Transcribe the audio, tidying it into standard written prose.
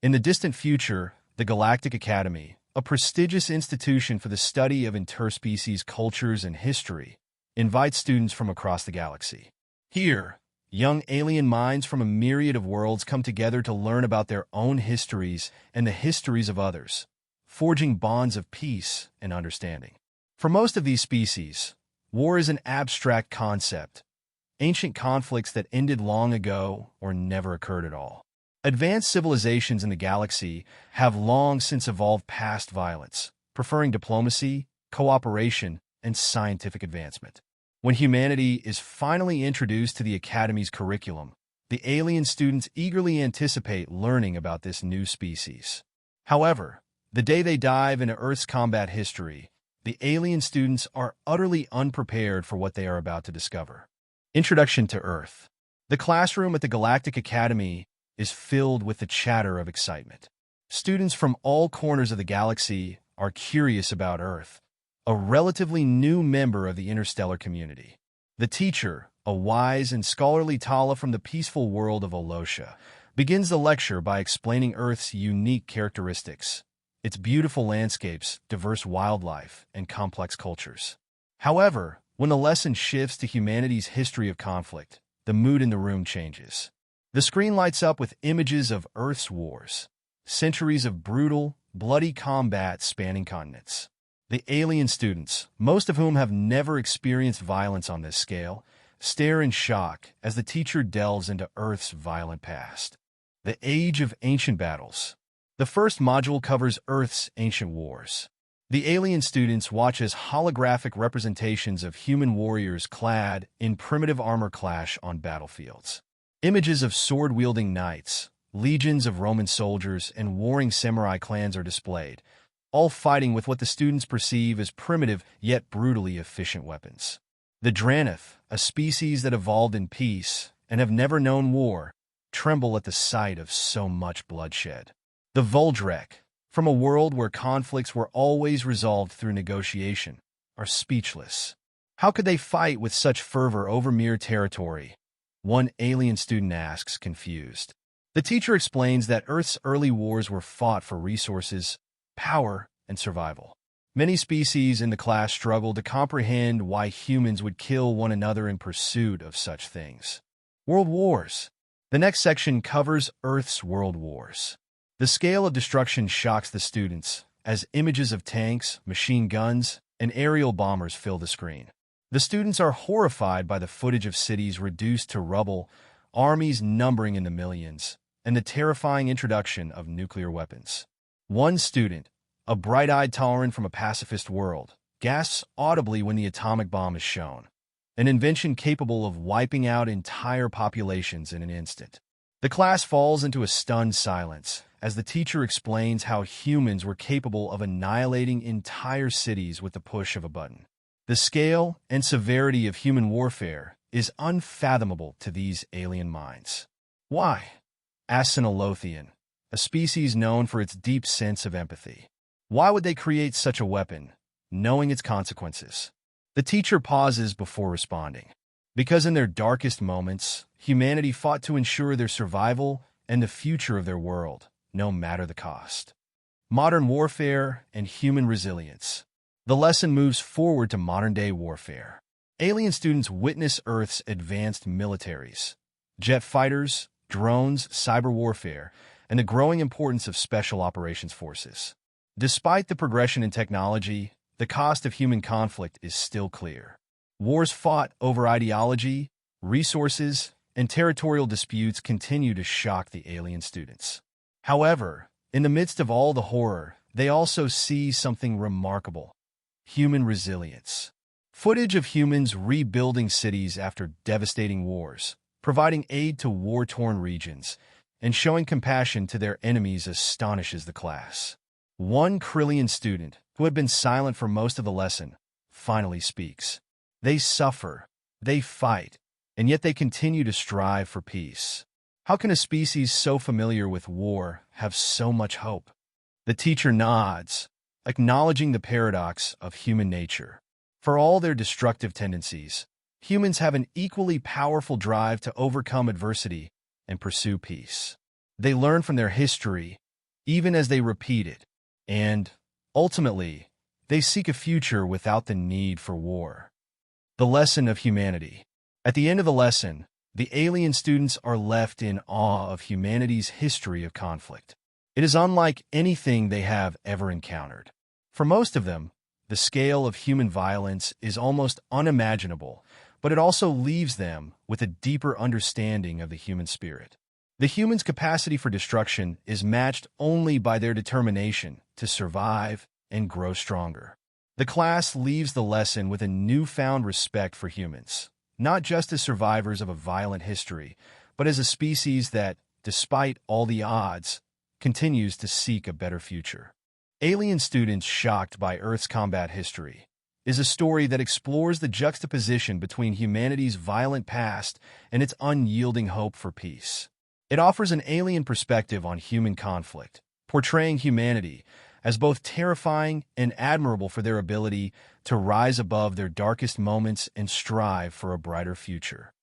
In the distant future, the Galactic Academy, a prestigious institution for the study of interspecies cultures and history, invites students from across the galaxy. Here, young alien minds from a myriad of worlds come together to learn about their own histories and the histories of others, forging bonds of peace and understanding. For most of these species, war is an abstract concept, ancient conflicts that ended long ago or never occurred at all. Advanced civilizations in the galaxy have long since evolved past violence, preferring diplomacy, cooperation, and scientific advancement. When humanity is finally introduced to the Academy's curriculum, the alien students eagerly anticipate learning about this new species. However, the day they dive into Earth's combat history, the alien students are utterly unprepared for what they are about to discover. Introduction to Earth. The classroom at the Galactic Academy is filled with the chatter of excitement. Students from all corners of the galaxy are curious about Earth, a relatively new member of the interstellar community. The teacher, a wise and scholarly Tala from the peaceful world of Olosha, begins the lecture by explaining Earth's unique characteristics, its beautiful landscapes, diverse wildlife, and complex cultures. However, when the lesson shifts to humanity's history of conflict, the mood in the room changes. The screen lights up with images of Earth's wars, centuries of brutal, bloody combat spanning continents. The alien students, most of whom have never experienced violence on this scale, stare in shock as the teacher delves into Earth's violent past. The Age of Ancient Battles. The first module covers Earth's ancient wars. The alien students watch as holographic representations of human warriors clad in primitive armor clash on battlefields. Images of sword-wielding knights, legions of Roman soldiers, and warring samurai clans are displayed, all fighting with what the students perceive as primitive yet brutally efficient weapons. The Dranath, a species that evolved in peace and have never known war, tremble at the sight of so much bloodshed. The Voldrek, from a world where conflicts were always resolved through negotiation, are speechless. How could they fight with such fervor over mere territory? One alien student asks, confused. The teacher explains that Earth's early wars were fought for resources, power, and survival. Many species in the class struggle to comprehend why humans would kill one another in pursuit of such things. World Wars. The next section covers Earth's world wars. The scale of destruction shocks the students as images of tanks, machine guns, and aerial bombers fill the screen. The students are horrified by the footage of cities reduced to rubble, armies numbering in the millions, and the terrifying introduction of nuclear weapons. One student, a bright-eyed Tauran from a pacifist world, gasps audibly when the atomic bomb is shown, an invention capable of wiping out entire populations in an instant. The class falls into a stunned silence as the teacher explains how humans were capable of annihilating entire cities with the push of a button. The scale and severity of human warfare is unfathomable to these alien minds. Why? Asks an Alothian, a species known for its deep sense of empathy. Why would they create such a weapon, knowing its consequences? The teacher pauses before responding. Because in their darkest moments, humanity fought to ensure their survival and the future of their world, no matter the cost. Modern warfare and human resilience. The lesson moves forward to modern-day warfare. Alien students witness Earth's advanced militaries, jet fighters, drones, cyber warfare, and the growing importance of special operations forces. Despite the progression in technology, the cost of human conflict is still clear. Wars fought over ideology, resources, and territorial disputes continue to shock the alien students. However, in the midst of all the horror, they also see something remarkable: human resilience. Footage of humans rebuilding cities after devastating wars, providing aid to war-torn regions, and showing compassion to their enemies astonishes the class. One Krillian student, who had been silent for most of the lesson, finally speaks. They suffer, they fight, and yet they continue to strive for peace. How can a species so familiar with war have so much hope? The teacher nods, acknowledging the paradox of human nature. For all their destructive tendencies, humans have an equally powerful drive to overcome adversity and pursue peace. They learn from their history even as they repeat it. And, ultimately, they seek a future without the need for war. The lesson of humanity. At the end of the lesson, the alien students are left in awe of humanity's history of conflict. It is unlike anything they have ever encountered. For most of them, the scale of human violence is almost unimaginable, but it also leaves them with a deeper understanding of the human spirit. The human's capacity for destruction is matched only by their determination to survive and grow stronger. The class leaves the lesson with a newfound respect for humans, not just as survivors of a violent history, but as a species that, despite all the odds, continues to seek a better future. Alien Students Shocked by Earth's Combat History is a story that explores the juxtaposition between humanity's violent past and its unyielding hope for peace. It offers an alien perspective on human conflict, portraying humanity as both terrifying and admirable for their ability to rise above their darkest moments and strive for a brighter future.